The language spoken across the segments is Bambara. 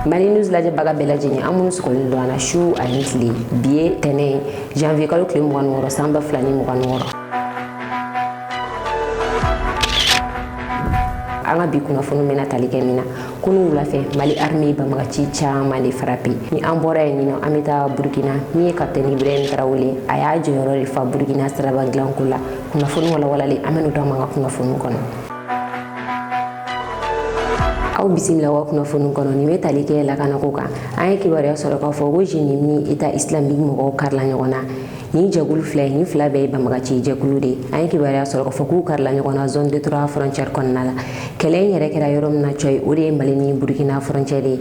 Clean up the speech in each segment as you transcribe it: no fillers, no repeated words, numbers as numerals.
Mali News lajɛ baga bɛɛ lajɛlen an minnu sɔgɔlen don an na su ani tile bi ye tɛnɛ janvier kalo tile 26 san 2026 an ka bi kunnafoni bɛna tali kɛ min na kunu wulafɛ Mali armée banbagaci caman de frappé ni an bɔra yen nɔ an bɛ taa Burkina min ye capitaine Ibrahim Traoré a y'a jɔyɔrɔ de fa Burkina siraba dilanko la kunnafoni walawalalen an bɛ n'o d'an ma ka kunnafoni kɔnɔ. Aw bisimila wa kunnafoni kɔnɔ nin bɛ tali kɛ lakanako kan an ye kibaruya sɔrɔ k'a fɔ ko Jnim ni État islamique mɔgɔw karila ɲɔgɔn na ni jɛkulu filɛ ni fila bɛɛ ye banbagaci jɛkulu de an ye kibaruya sɔrɔ k'a fɔ k'u karila ɲɔgɔn na zone de 3 frontière kɔnɔna la kɛlɛ in yɛrɛ kɛra yɔrɔ min na coyi o de ye Mali ni Burkina frontière de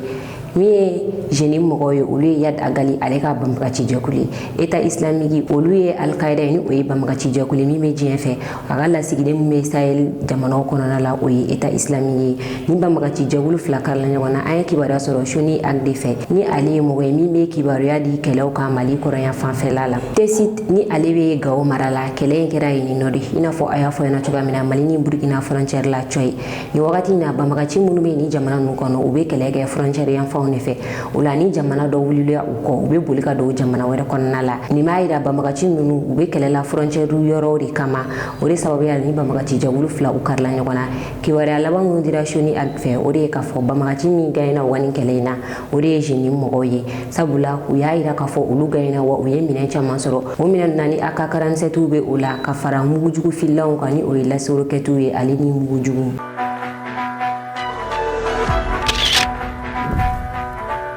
min ye Jnim mɔgɔw ye olu ye Yad Agali ale ka banbagaci jɛkulu ye État islamique olu ye Al-Qaïda ni o ye banbagaci jɛkulu min bɛ diɲɛ fɛ a ka lasigiden min bɛ Sahel jamanaw kɔnɔna la o ye État islamique ye ni banbagaci jɛkulu fila karila ɲɔgɔn na an ye kibaruya sɔrɔ Soni Ag de fɛ ni ale ye mɔgɔ ye min bɛ kibaruya di kɛlɛw kan Mali kɔrɔyan fanfɛla la Tesit ni ale bɛ Gao mara la kɛlɛ in kɛra yen nɔ de i n'a fɔ a y'a fɔ ɲɛna cogoya min na Mali ni Burkina frontière la coyi nin wagati in na banbagaci minnu bɛ nin jamana ninnu kɔnɔ u bɛ kɛlɛ kɛ frontière yanfanw de fɛ o la ni jamana dɔ wulila u kɔ u bɛ boli ka don jamana wɛrɛ kɔnɔna la nin b'a yira banbagaci ninnu u bɛ kɛlɛ la frontière yɔrɔw de kama o de sababuya la ni banbagaci jɛkulu fila u karila ɲɔgɔn na kibaruya laban minnu dira Soni Ag fɛ o de ye k'a fɔ banbagaci min gagnera wa nin kɛlɛ in na o de ye Jnim mɔgɔw ye sabula u y'a yira k'a fɔ olu gagnera wa u ye minɛn caman sɔrɔ o minɛn na ni AK-47 bɛ o la ka fara mugujugu fililanw kan ni o ye laserokɛtiw ye ale ni mugujugu.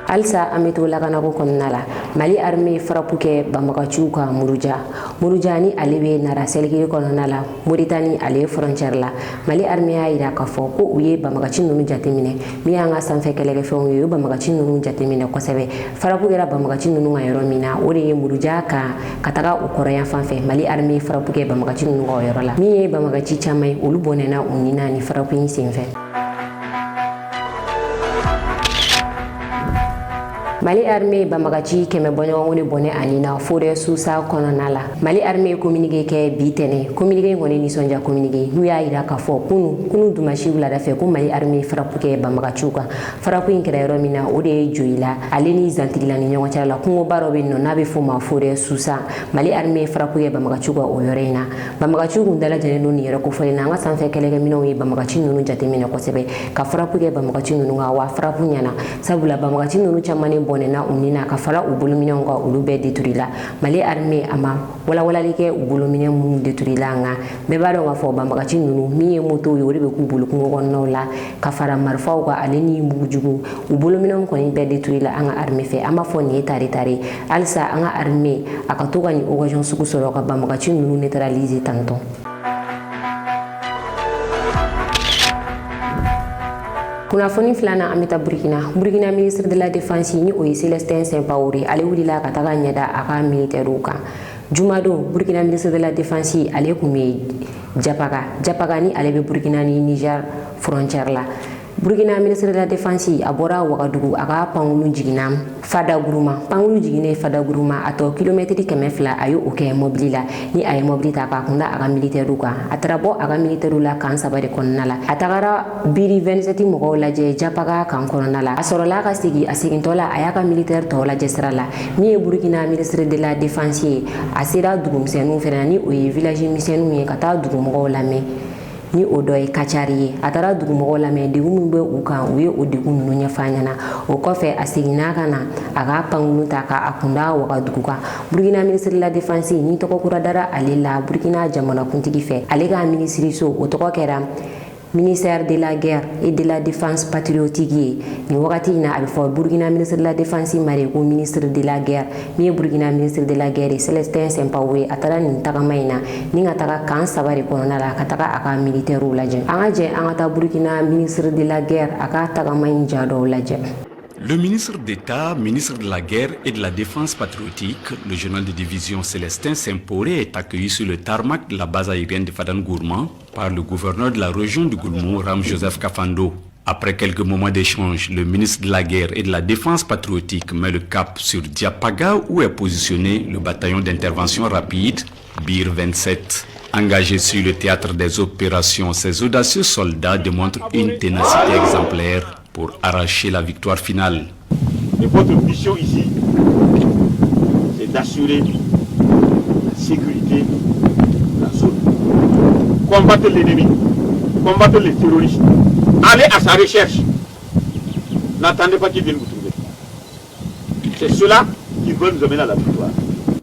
Halisa an bɛ to lakanako kɔnɔna la Mali armée frappe kɛ banbagaciw ka Muruja ni ale bɛ Nara Selkiri kɔnɔna la Mauritanie ale frontière la Mali armée y'a yira k'a fɔ ko u ye banbagaci ninnu jateminɛ min y'an ka sanfɛ kɛlɛkɛfɛnw ye u ye banbagaci ninnu jateminɛ kosɛbɛ frappe kɛra banbagaci ninnu ka yɔrɔ min na o de ye Muruja kan ka taga u kɔrɔyan fanfɛ Mali armée frappe kɛ banbagaci ninnu ka yɔrɔ la min ye banbagaci caman ye olu bɔnɛna u ni na ni frappe in senfɛ. Mali armée banbagaci kɛmɛ bɔɲɔgɔnko de bɔnɛ ani na forêt Susa kɔnɔna la Mali armée communiqué kɛ bi tɛnɛ communiqué in kɔni nisɔndiya communiqué n'u y'a yira k'a fɔ kunu dimanche wulada fɛ ko Mali armée frappe kɛ banbagaciw kan frappe in kɛra yɔrɔ min na o de ye Joyila ale ni Zantigila ni ɲɔgɔn cɛ la kungoba dɔ bɛ yen nɔ n'a bɛ f'o ma forêt Susa Mali armée frappe kɛ banbagaciw kan o yɔrɔ in na banbagaciw kun dalajɛlen don nin yɔrɔ kofɔlen na an ka sanfɛ kɛlɛkɛminɛnw ye banbagaci ninnu jateminɛ kosɛbɛ ka frappe kɛ banbagaci ninnu kan wa frappe ɲɛna sabula banbagaci ninnu caman ne bɔnɛna u ni na ka fara u bolominɛnw kan olu bɛɛ détruit la Mali armée a ma walawalali kɛ u bolominɛ minnu détruit la nka bɛɛ b'a dɔn k'a fɔ banbagaci ninnu min ye moto ye o de bɛ k'u bolo kungo kɔnɔnaw la ka fara marifaw kan ale ni mugujugu u bolominɛnw kɔni bɛɛ détruit la an ka armée fɛ an b'a fɔ nin ye tare halisa an ka armée a ka to ka nin occasion sugu sɔrɔ ka banbagaci ninnu neutraliser tantɔ. Kunnafoni filanan an bɛ taa Burkina ministre de la défense ni o ye Célestin Sampaoré ale wulila ka taga ɲɛda a ka militaires kan jumadon Burkina ministre de la défense ale kun bɛ Japaga ni ale bɛ Burkina ni Niger frontière la Burkina ministre de la défense a bɔra Wagadugu a ka pankulu jiginna pankulu jiginnen Fadaguruma a tɔ kilomètre 200 a y'o kɛ mobili la ni a ye mobili ta k'a kunda a ka militaires kan a taara bɔ a ka militaires la kan 3 de kɔnɔna la a tagara biri 27 mɔgɔw lajɛ Japaga kan kɔnɔna la a sɔrɔla ka segin a segintɔ la a y'a ka militaire tɔw lajɛ sira la min ye Burkina ministre de la défense ye a sera dugumisɛnninw fɛnɛ ni o ye village misɛnninw ye ka taa dugumɔgɔw lamɛn ni o dɔ ye Kacari ye a taara dugumɔgɔw lamɛn degun min bɛ u kan u ye o degun ninnu ɲɛfɔ a ɲɛna o kɔfɛ a seginna ka na a ka pankulu ta k'a kunda Wagadugu kan Burkina ministre de la défense ni tɔgɔ kura dara ale la Burkina jamanakuntigi fɛ ale ka ministre o tɔgɔ kɛra ministère de la guerre et de la défense patriotique ye nin wagati in na a bɛ fɔ Burkina ministre de la défense mari ko ministre de la guerre min ye Burkina ministre de la guerre ye Célestin Sampaoré a taara nin tagama in na ni ka taga kan 3 de kɔnɔna la ka taga a ka militaires lajɛ an ka jɛ an ka taa Burkina ministre de la guerre a ka tagama in ja dɔw lajɛ. Le ministre d'État, ministre de la Guerre et de la Défense patriotique, le général de division Célestin Sampaoré est accueilli sur le tarmac de la base aérienne de Fadangourma par le gouverneur de la région du Gourmou, Ram Joseph Kafando. Après quelques moments d'échange, le ministre de la Guerre et de la Défense patriotique met le cap sur Diapaga où est positionné le bataillon d'intervention rapide, BIR 27. Engagés sur le théâtre des opérations, ces audacieux soldats démontrent une ténacité exemplaire pour arracher la victoire finale. Et votre mission ici, c'est d'assurer la sécurité de la zone. Combattre l'ennemi, combattre les terroristes, aller à sa recherche. N'attendez pas qu'il vienne vous trouver. C'est cela qui veut nous amener à la victoire.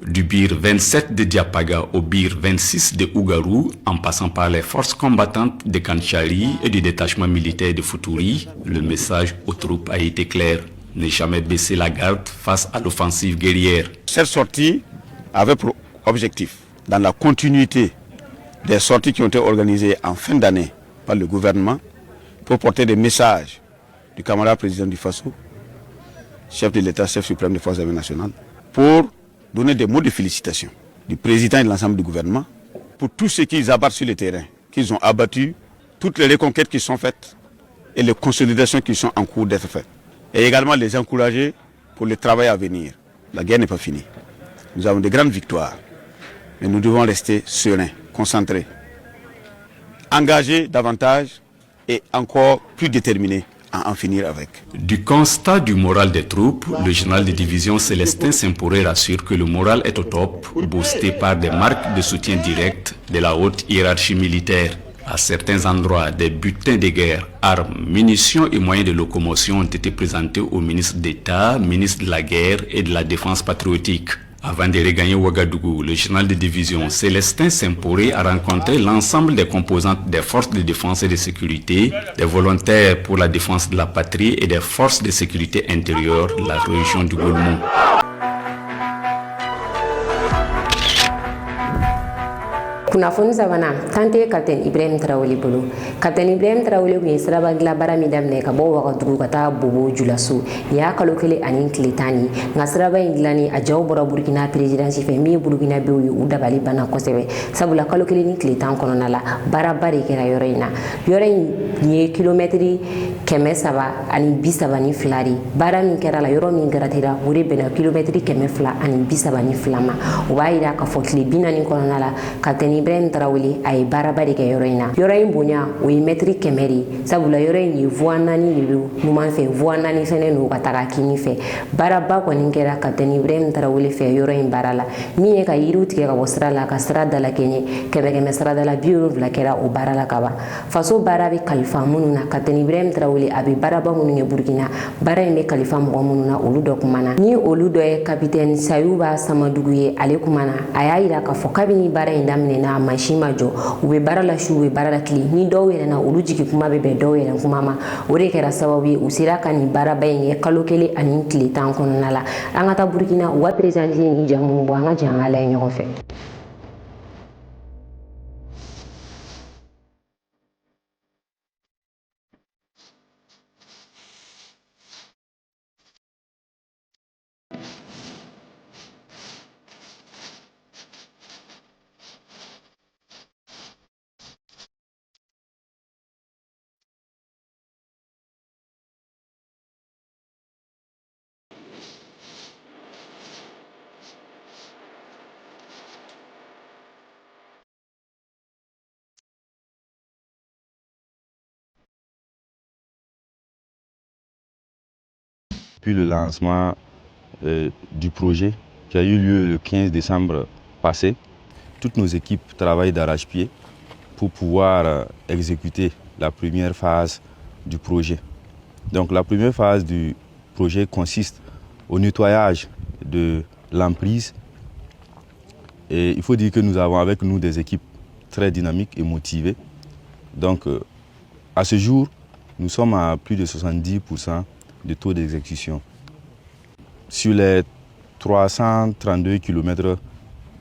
Du BIR 27 de Diapaga au BIR 26 de Ougarou, en passant par les forces combattantes de Kanchari et du détachement militaire de Futuri, le message aux troupes a été clair. Ne jamais baisser la garde face à l'offensive guerrière. Cette sortie avait pour objectif, dans la continuité des sorties qui ont été organisées en fin d'année par le gouvernement, pour porter des messages du camarade président du FASO, chef de l'État, chef suprême des forces armées nationales, pour donner des mots de félicitations du président et de l'ensemble du gouvernement pour tout ce qu'ils abattent sur le terrain, qu'ils ont abattu, toutes les reconquêtes qui sont faites et les consolidations qui sont en cours d'être faites. Et également les encourager pour le travail à venir. La guerre n'est pas finie. Nous avons de grandes victoires, mais nous devons rester sereins, concentrés, engagés davantage et encore plus déterminés à en finir avec. Du constat du moral des troupes, le général de division Célestin Semporé rassure que le moral est au top, boosté par des marques de soutien direct de la haute hiérarchie militaire. À certains endroits, des butins de guerre, armes, munitions et moyens de locomotion ont été présentés au ministre d'État, ministre de la Guerre et de la Défense patriotique. Avant de regagner Ouagadougou, le général de division Célestin Semporé a rencontré l'ensemble des composantes des forces de défense et de sécurité, des volontaires pour la défense de la patrie et des forces de sécurité intérieure de la région du Gourmou. kunnafoni sabanan tante Capitaine Ibrahim Traoré bolo. Capitaine Ibrahim Traoré kun ye siraba dilan baara min daminɛ ka bɔ Ouagadougou ka taa Bobo Julaso nin y'a kalo kelen ani tile 10 ye nka siraba in dilanni a jaw bɔra Burkina présidence fɛ min ye Burkinabew ye u dabali banna kosɛbɛ sabula kalo kelen ni tile 10 kɔnɔna la baaraba de kɛra yɔrɔ in na yɔrɔ in ye kilomɛtiri 332 de baara min kɛra la yɔrɔ min garatira o de bɛnna kilomɛtiri 232 ma o b'a yira k'a fɔ tile 40 kɔnɔna la Capitaine Ibrahim Traoré a ye baaraba de kɛ yɔrɔ in na yɔrɔ in bonya o ye mɛtiri 100 de sabula yɔrɔ in ye voie 4 de don numan fɛ voie 4 fɛnɛ n'o ka taga kini fɛ baaraba kɔni kɛra Capitaine Ibrahim Traoré fɛ yɔrɔ in baara la min ye ka yiriw tigɛ ka bɔ sira la ka sira dalakɛɲɛ 100 siradala 70 kɛra o baara la kaban faso baara bɛ kalifa minnu na Capitaine Ibrahim Traoré a bɛ baaraba minnu kɛ Burkina baara in bɛ kalifa mɔgɔ minnu na olu dɔ kumana ni olu dɔ ye Capitaine Sayuba Samadugu ye ale kumana a y'a yira k'a fɔ kabini baara in daminɛna a mansin ma jɔ u bɛ baara la su u bɛ baara la tile ni dɔw yɛlɛnna olu jigi kuma bɛ bɛn dɔw yɛlɛn kuma ma o de kɛra sababu ye u sera ka nin baaraba in kɛ kalo kelen ani tile 10 kɔnɔna la an ka taa Burkina u ka président ni jamu minnu bɔ an ka jan an ka lajɛ ɲɔgɔn fɛ. Depuis le lancement du projet qui a eu lieu le 15 décembre passé, toutes nos équipes travaillent d'arrache-pied pour pouvoir exécuter la première phase du projet. Donc la première phase du projet consiste au nettoyage de l'emprise. Et il faut dire que nous avons avec nous des équipes très dynamiques et motivées. Donc à ce jour, nous sommes à plus de 70% de taux d'exécution. Sur les 332 km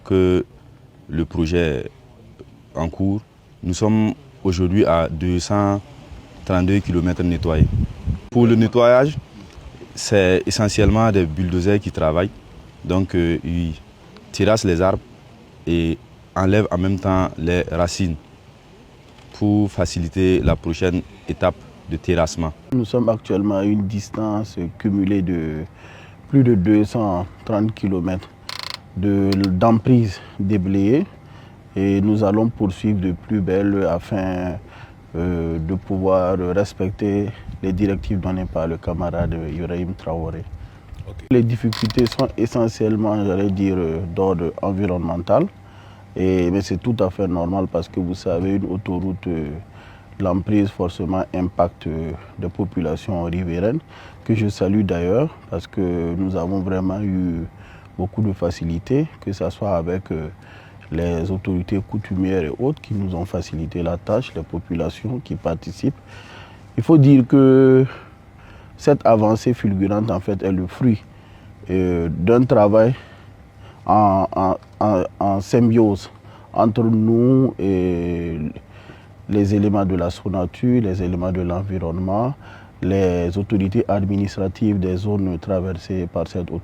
que le projet est en cours, nous sommes aujourd'hui à 232 km nettoyés. Pour le nettoyage, c'est essentiellement des bulldozers qui travaillent. Donc ils terrassent les arbres et enlèvent en même temps les racines pour faciliter la prochaine étape de terrassement. Nous sommes actuellement à une distance cumulée de plus de 230 km d'emprise déblayée et nous allons poursuivre de plus belle afin de pouvoir respecter les directives données par le camarade Ibrahim Traoré. Okay. Les difficultés sont essentiellement, j'allais dire, d'ordre environnemental, mais c'est tout à fait normal parce que vous savez, une autoroute, l'emprise forcément impacte des populations riveraines, que je salue d'ailleurs parce que nous avons vraiment eu beaucoup de facilité, que ce soit avec les autorités coutumières et autres qui nous ont facilité la tâche, les populations qui participent. Il faut dire que cette avancée fulgurante en fait est le fruit d'un travail en symbiose entre nous et les éléments de la nature, les éléments de l'environnement, les autorités administratives des zones traversées par cette autoroute.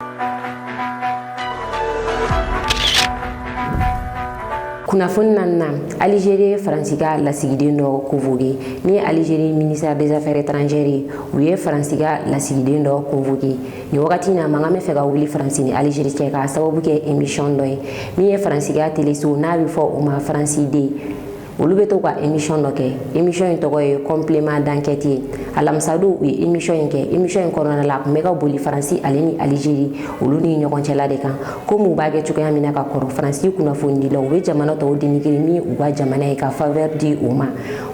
Kunnafoni nan Algérie Faransiga lasigiden dɔ convoqué ni Algérie ministère des affaires étrangères u ye Faransiga lasigiden dɔ convoqué ni wagati na manga me fɛ ka wuli Faransi ni Algérie cɛ ka sababu kɛ émission dɔ ye min ye Faransiga téléso n'a bɛ fɔ o ma Faransiden olu bɛ to ka émission dɔ kɛ émission in tɔgɔ ye complément d'enquête ye alamsadu u ye émission in kɛ émission in kɔnɔna la a tun bɛ ka boli Faransi ale ni Algérie olu ni ɲɔgɔn cɛla de kan komi u b'a kɛ cogoya min na ka kɔrɔ Faransi kunnafonidilaw u bɛ jamana tɔw dénigrer min u ka jamana ye ka faveur di u ma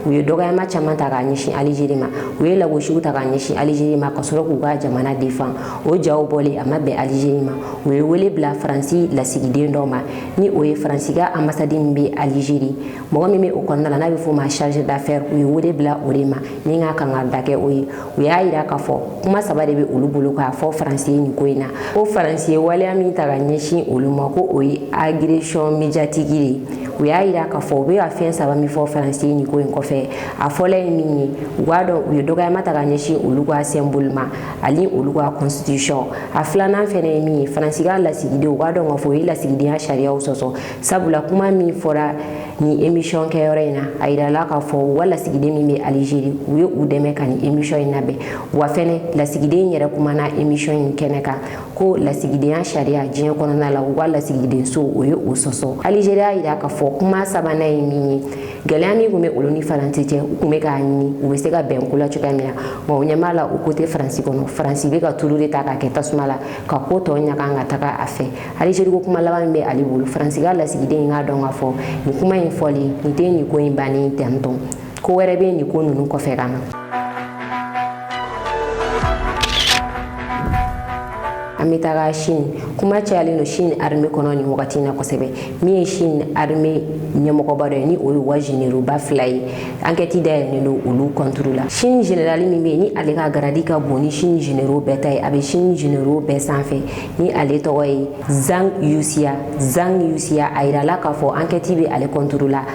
u ye dɔgɔyama caman ta k'a ɲɛsin Algérie ma u ye lagosiw ta k'a ɲɛsin Algérie ma ka sɔrɔ k'u ka jamana défend o jaw bɔlen a ma bɛn Algérie ma u ye wele bila Faransi lasigiden dɔ ma ni o ye Faransi ka ambassade min bɛ Algérie mɔgɔ min bɛ o kɔnɔna la n'a bɛ fɔ ma chargé d'affaires u ye wele bila o de ma ni ka kan ka da kɛ o ye u y'a yira k'a fɔ kuma saba de bɛ olu bolo k'a fɔ Faransi ye nin ko in na ko Faransi ye waleya min ta ka ɲɛsin olu ma ko o ye agression médiatique de u y'a yira k'a fɔ u bɛ ka fɛn saba min fɔ Faransi ye nin ko in kɔfɛ a fɔlɔ ye min ye u b'a dɔn u ye dɔgɔyama ta ka ɲɛsin olu ka symbole ma ani olu ka constitution a filanan fɛnɛ ye min ye Faransi ka lasigiden u b'a dɔn k'a fɔ o ye lasigidenya sariyaw sɔsɔ sabula kuma min fɔra ni émission kɛyɔrɔ in na a yirala k'a fɔ u ka lasigiden min bɛ Algérie u ye u dɛmɛ ka ni émission in labɛn wa fɛnɛ lasigiden yɛrɛ kumana émission in kɛnɛ kan ko lasigidenya sariya diɲɛ kɔnɔna la u ka lasigiden so o ye o sɔsɔ Algérie y'a yira k'a fɔ kuma sabanan ye min ye gɛlɛya min tun bɛ olu ni Faransi cɛ u tun bɛ k'a ɲini u bɛ se ka bɛn ko la cogoya min na wa u ɲɛ b'a la o côté Faransi kɔnɔ Faransi bɛ ka tulu de ta k'a kɛ tasuma la ka ko tɔ ɲaga ka taga a fɛ Algérie ko kuma laban min bɛ ale bolo Faransi ka lasigiden in k'a dɔn k'a fɔ nin kuma in fɔli nin tɛ nin ko in bannen tɛntɔn ko wɛrɛ bɛ nin ko ninnu kɔfɛ ka na. An bɛ taga Chine kuma cayalen don Chine armée kɔnɔ nin wagati in na kosɛbɛ min ye Chine armée ɲɛmɔgɔba dɔ ye ni o ye wa généraux ba fila ye enquête dayɛlɛlen don olu contre la Chine général min bɛ yen ni ale ka garadi ka bon ni Chine généraux bɛɛ ta ye a bɛ Chine généraux bɛɛ sanfɛ ni ale tɔgɔ ye Zhang Yuxia a yirala k'a fɔ enquête bɛ ale contre la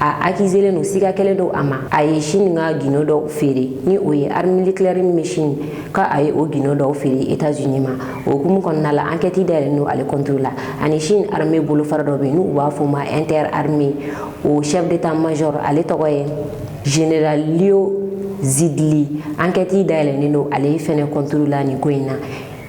a accuselen don siga kɛlen don a ma a ye Chine ka guinot dɔw feere ni o ye arme nucléaire min bɛ Chine ka a ye o guinot dɔw feere États-Unis ma o hukumu kɔnɔna la enquête dayɛlɛlen don ale contre la ani Chine armée bolofara dɔ bɛ yen n'u b'a fɔ o ma interarmée o chef d'état-major ale tɔgɔ ye général Liu Zhili enquête dayɛlɛlen don ale fɛnɛ contre la nin ko in na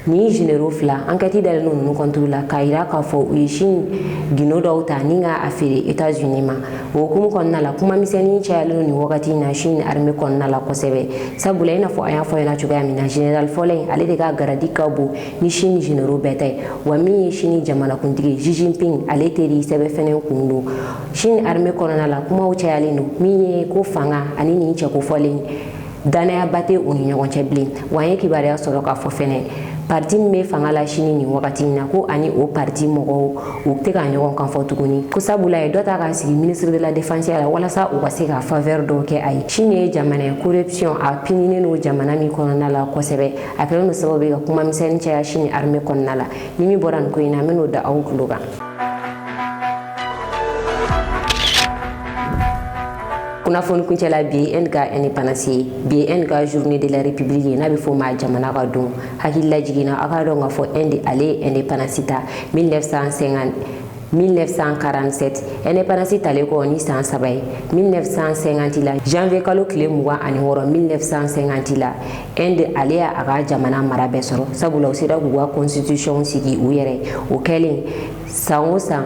ni généraux fila enquête dayɛlɛlen don ninnu contre la k'a yira k'a fɔ u ye Chine guinot dɔw ta ni ka a feere États-Unis ma o hukumu kɔnɔna la kuma misɛnnin cayalen don nin wagati in na Chine armée kɔnɔna la kosɛbɛ sabula i n'a fɔ an y'a fɔ ɲɛna cogoya min na général fɔlɔ in ale de ka garadi ka bon ni Chine généraux bɛɛ ta ye wa min ye Chine jamanakuntigi Xi Jinping ale teri sɛbɛn fɛnɛ kun don Chine armée kɔnɔna la kumaw cayalen don min ye ko fanga ani nin cɛko fɔlen danayaba tɛ u ni ɲɔgɔn cɛ bilen wa an ye kibaruya sɔrɔ k'a fɔ fɛnɛ parti min bɛ fanga la Chine nin wagati in na ko ani o parti mɔgɔw u tɛ ka ɲɔgɔn kan fɔ tuguni ko sabula ye dɔ ta k'a sigi ministre de la défense la walasa u ka se ka faveur dɔw kɛ a ye Chine ye jamana ye corruption a pininen don jamana min kɔnɔna la kosɛbɛ a kɛlen don sababu ye ka kuma misɛnnin caya Chine armée kɔnɔna la ni min bɔra nin ko in na an bɛ n'o da aw tulo kan. Kunnafoni kuncɛla bi ye ka indépendance bi ye ka journée de la république ye n'a bɛ fɔ o ma jamana ka don hakilila jiginna a ka dɔn k'a fɔ ale ye indépendance ta 1947 indépendance talen kɔ ni san 3 ye 1950 la janvier kalo tile 26 1950 la ale y'a ka jamana mara bɛɛ sɔrɔ sabula u sera k'u ka constitution sigi u yɛrɛ o kɛlen san o san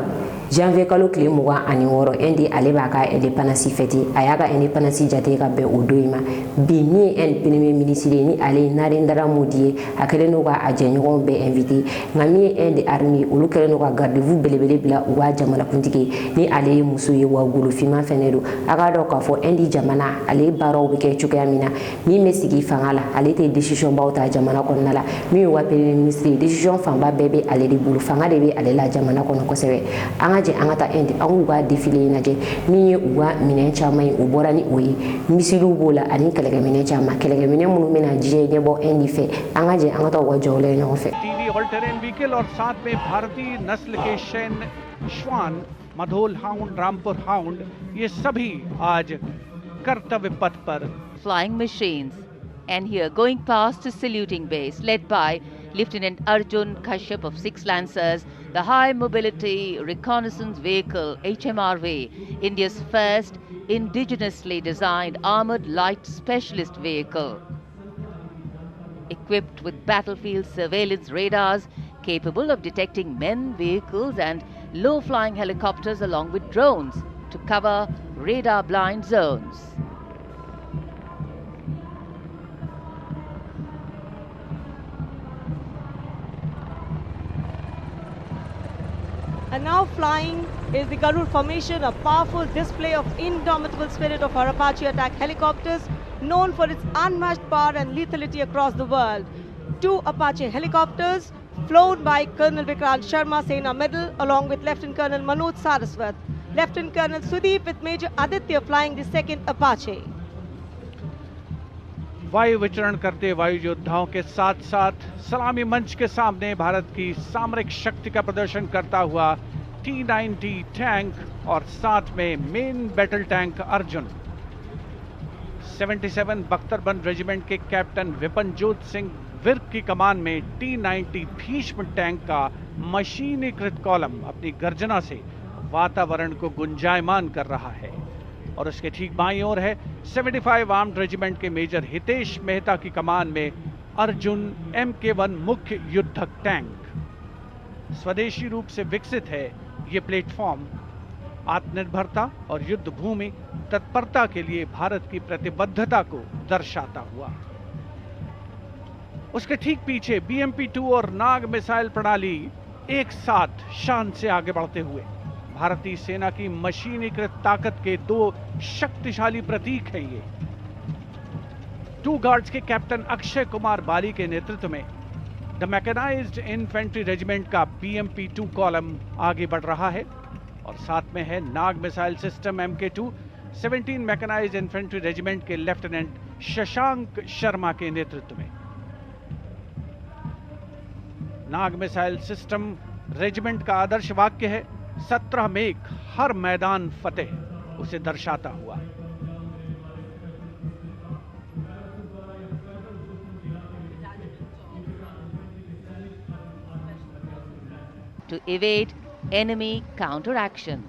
janvier kalo tile 26 indi ale b'a ka indépendance fêté a y'a ka indépendance jate ka bɛn o don in ma bi min ye premier ministre ni ale Narendra Modi ye a kɛlen n'o ka a jɛɲɔgɔnw bɛɛ invité nka min ye indi army olu kɛlen n'o ka garde-vous belebele bila u ka jamanakuntigi ni ale ye muso ye wa golofima fɛnɛ don a k'a dɔn k'a fɔ indi jamana ale baaraw bɛ kɛ cogoya min na min bɛ sigi fanga la ale tɛ décision baw ta jamana kɔnɔna la min ye wa premier ministre ye décision fanba bɛɛ bɛ ale de bolo fanga de bɛ ale la jamana kɔnɔ kosɛbɛ an ka jɛ an ka taa indi an k'u ka défilé lajɛ min ye u ka minɛn caman ye u bɔra ni o ye misiliw b'o la ani kɛlɛkɛminɛn caman kɛlɛkɛminɛn minnu bɛna diɲɛ ɲɛbɔ indi fɛ an ka jɛ an ka taa u ka jɔw lajɛ ɲɔgɔn fɛ TV all terrain vehicle और साथ में भारतीय नस्ल के शैन श्वान मधोल हाउंड रामपुर हाउंड ये सभी आज कर्तव्य पथ पर flying machines, and here going past to saluting base led by Lieutenant Arjun Kashyap of 6 Lancers, the High Mobility Reconnaissance Vehicle HMRV, India's first indigenously designed armored light specialist vehicle. Equipped with battlefield surveillance radars capable of detecting men, vehicles and low-flying helicopters along with drones to cover radar-blind zones. And now flying is the Garud formation, a powerful display of indomitable spirit of our Apache attack helicopters, known for its unmatched power and lethality across the world. 2 Apache helicopters flown by Colonel Vikrant Sharma, Sena Medal, along with Lieutenant Colonel Manoj Saraswat. Lieutenant Colonel Sudeep with Major Aditya flying the 2nd Apache. वायु विचरण करते वायु योद्धाओं के साथ साथ सलामी मंच के सामने भारत की सामरिक शक्ति का प्रदर्शन करता हुआ T-90 टैंक और साथ में मेन बैटल टैंक अर्जुन। 77 बख्तरबंद रेजिमेंट के कैप्टन विपनजोत सिंह विर्क की कमान में T-90 भीष्म टैंक का मशीनीकृत कॉलम अपनी गर्जना से वातावरण को गुंजायमान कर रहा है और उसके ठीक बाईं ओर है 75 आर्म्ड रेजिमेंट के मेजर हितेश मेहता की कमान में अर्जुन MK1 मुख्य युद्धक टैंक। स्वदेशी रूप से विकसित है ये प्लेटफॉर्म आत्मनिर्भरता और युद्ध भूमि तत्परता के लिए भारत की प्रतिबद्धता को दर्शाता हुआ। उसके ठीक पीछे BMP-2 और नाग मिसाइल प्रणाली एक साथ शान से आगे बढ़ते हुए भारतीय सेना की मशीनीकृत ताकत के 2 शक्तिशाली प्रतीक हैं ये। 2 गार्ड्स के कैप्टन अक्षय कुमार बाली के नेतृत्व में द मैकेनाइज्ड इन्फेंट्री रेजिमेंट का BMP-2 कॉलम आगे बढ़ रहा है और साथ में है Nag missile system MK2 17 mechanized infantry regiment के लेफ्टिनेंट शशांक शर्मा के नेतृत्व में। नाग मिसाइल सिस्टम रेजिमेंट का आदर्श वाक्य है 17 मेघ हर मैदान फतेह, उसे दर्शाता हुआ। To evade enemy counteraction.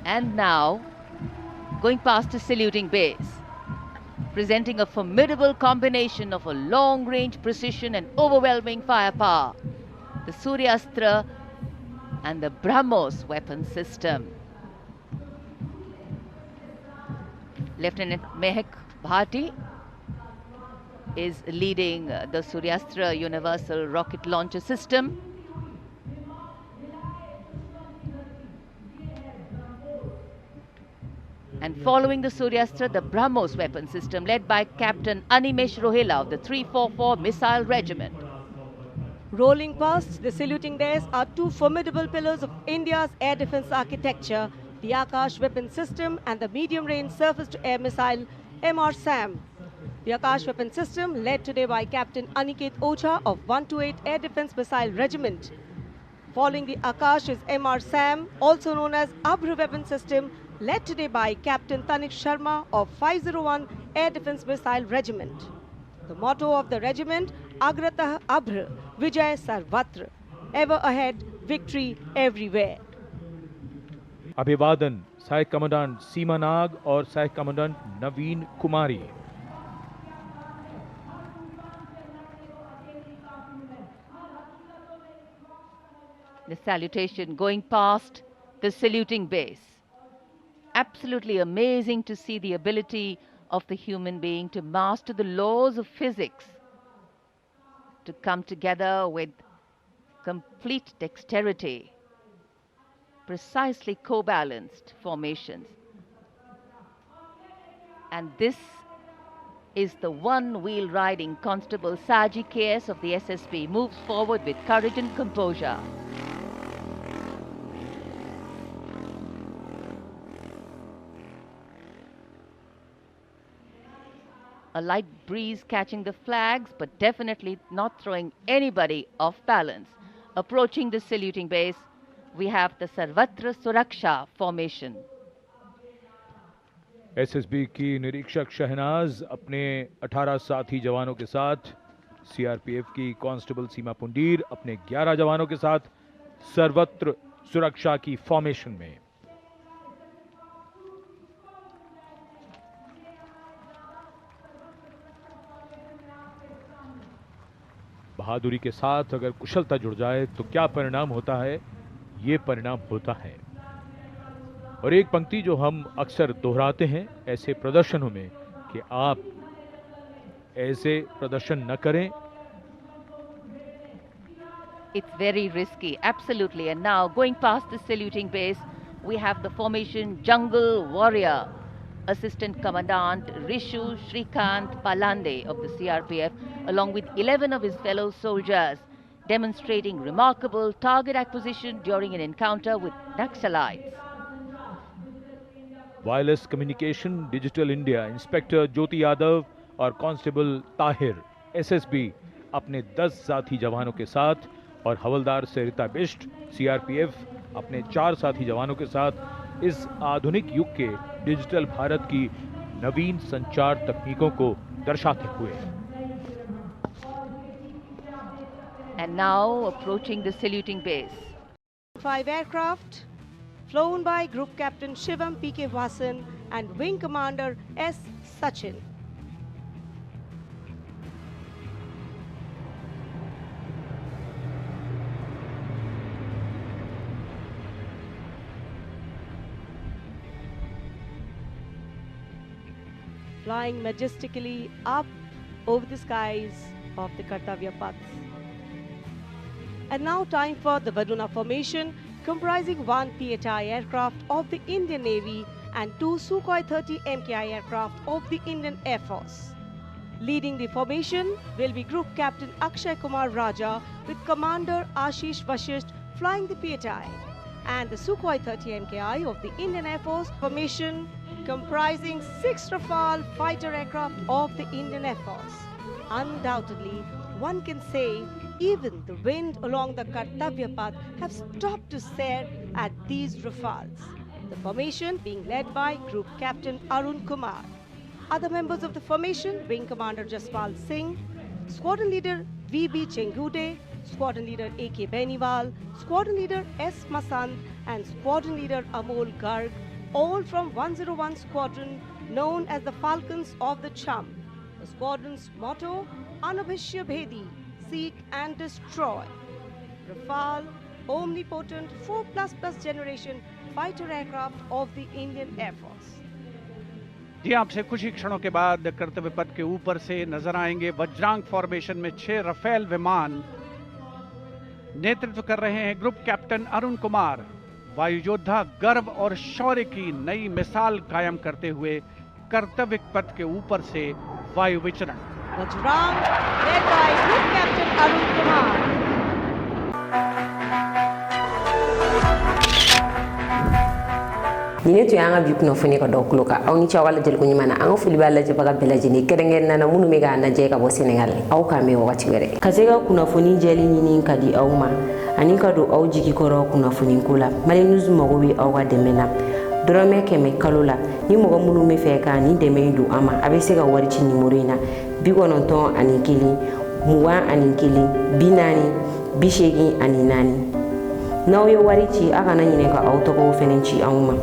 And now, going past a saluting base, presenting a formidable combination of a long-range precision and overwhelming firepower, the Suryastra and the BrahMos weapon system. Lieutenant Mehak Bhati is leading the Suryastra Universal Rocket Launcher System. And following the Suryastra, the BrahMos weapon system led by Captain Animesh Rohela of the 344 Missile Regiment. Rolling past the saluting days are 2 formidable pillars of India's air defense architecture, the Akash weapon system and the medium-range surface-to-air missile MR-SAM. The Akash weapon system led today by Captain Aniket Ocha of 128 Air Defense Missile Regiment. Following the Akash is MR-SAM, also known as Abhr weapon system, led today by Captain Tanik Sharma of 501 Air Defense Missile Regiment. The motto of the regiment, Agratah Abhr, Vijay Sarvatra, ever ahead, victory everywhere. अभिवादन सहायक कमांडेंट सीमा नाग और सहायक कमांडेंट नवीन कुमारी। The salutation going past the saluting base. Absolutely amazing to see the ability of the human being to master the laws of physics, to come together with complete dexterity, precisely co-balanced formations. And this is the one-wheel riding Constable Saji KS of the SSB moves forward with courage and composure. A light breeze catching the flags, but definitely not throwing anybody off balance. Approaching the saluting base, we have the Sarvatra Suraksha formation. SSB की निरीक्षक शहनाज अपने 18 साथी जवानों के साथ, सीआरपीएफ की कांस्टेबल सीमा पुंडीर अपने 11 जवानों के साथ सर्वत्र सुरक्षा की फॉर्मेशन में। बहादुरी के साथ अगर कुशलता जुड़ जाए तो क्या परिणाम होता है, ये परिणाम होता है। और एक पंक्ति जो हम अक्सर दोहराते हैं ऐसे प्रदर्शनों में कि आप ऐसे प्रदर्शन न करें। It's very risky, absolutely. And now going past the saluting base, we have the formation Jungle Warrior. Assistant Commandant Rishu Shrikant Palande of the CRPF, along with 11 of his fellow soldiers, demonstrating remarkable target acquisition during an encounter with Naxalites. Wireless communication digital India inspector Jyoti Yadav और constable Tahir एसएसबी अपने 10 साथी जवानों के साथ और हवलदार सरिता बिष्ट सीआरपीएफ अपने 4 साथी जवानों के साथ इस आधुनिक युग के डिजिटल भारत की नवीन संचार तकनीकों को दर्शाते हुए। And now approaching the saluting base. 5 aircraft flown by Group Captain Shivam P.K. Vasan and Wing Commander S. Sachin. Flying majestically up over the skies of the Kartavya Paths. And now time for the Varuna formation, comprising 1 PHI aircraft of the Indian Navy and 2 Sukhoi 30 MKI aircraft of the Indian Air Force. Leading the formation will be Group Captain Akshay Kumar Raja with Commander Ashish Vashisht flying the PHI, and the Sukhoi 30 MKI of the Indian Air Force formation comprising 6 Rafale fighter aircraft of the Indian Air Force. Undoubtedly, one can say even the wind along the Kartavya Path have stopped to stare at these Rafales. The formation being led by Group Captain Arun Kumar. Other members of the formation, Wing Commander Jaspal Singh, Squadron Leader V.B. Chengude, Squadron Leader A.K. Beniwal, Squadron Leader S. Masand and Squadron Leader Amol Garg, all from 101 Squadron known as the Falcons of the Cham. The squadron's motto, Anubhishya Bhedi, seek and destroy. Rafale, omnipotent 4++ generation fighter aircraft of the Indian Air Force. जी आपसे कुछ ही क्षणों के बाद कर्तव्य पथ के ऊपर से नजर आएंगे वज्रांग फॉर्मेशन में 6 रफेल विमान। नेतृत्व कर रहे हैं ग्रुप कैप्टन अरुण कुमार। वायु योद्धा गर्व और शौर्य की नई मिसाल कायम करते हुए कर्तव्य पथ के ऊपर से वायु विचरण। Vajrang, led by Group Captain Arun Kumar. Yine tu yanga bi kuno fune ko dokulo ka aw ni ci wala jël ko ñu mëna anga fuli balla ci baga bela jini kede ngeen nana munu mega na je ka bo Senegal aw ka me wati were kasega kuna funi jeli ni kadi aw ma ani ka do aw jiki ko ro kuna funi kula mali news mo go wi aw ga demena dorome keme kalula ni mo go munu me fe ka ni deme du ama abe se ga wari ci ni morina bi ko non ton ani kili muwa ani kili binani bishegi ani nani naw yo wari ci aka na nyine ka aw to ko fenen ci awma